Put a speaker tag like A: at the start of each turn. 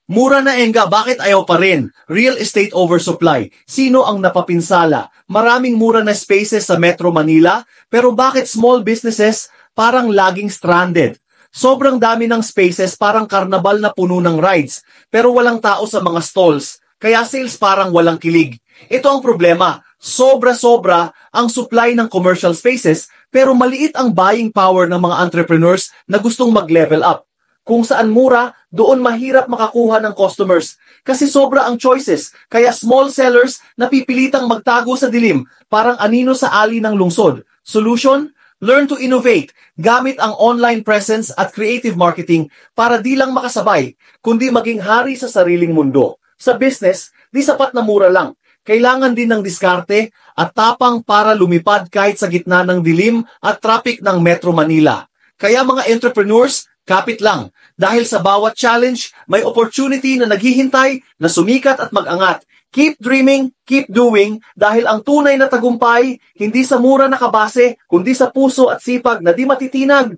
A: Mura na enga, bakit ayaw pa rin? Real estate oversupply. Sino ang napapinsala? Maraming mura na spaces sa Metro Manila, pero bakit small businesses parang laging stranded? Sobrang dami ng spaces, parang karnabal na puno ng rides, pero walang tao sa mga stalls, kaya sales parang walang kilig. Ito ang problema. Sobra-sobra ang supply ng commercial spaces, pero maliit ang buying power ng mga entrepreneurs na gustong mag-level up. Kung saan mura, doon mahirap makakuha ng customers. Kasi sobra ang choices, kaya small sellers napipilitang magtago sa dilim, parang anino sa ali ng lungsod. Solution? Learn to innovate, gamit ang online presence at creative marketing para di lang makasabay, kundi maging hari sa sariling mundo. Sa business, di sapat na mura lang. Kailangan din ng diskarte at tapang para lumipad kahit sa gitna ng dilim at traffic ng Metro Manila. Kaya mga entrepreneurs, kapit lang. Dahil sa bawat challenge, may opportunity na naghihintay na sumikat at mag-angat. Keep dreaming, keep doing, dahil ang tunay na tagumpay, hindi sa mura na kabase, kundi sa puso at sipag na di matitinag.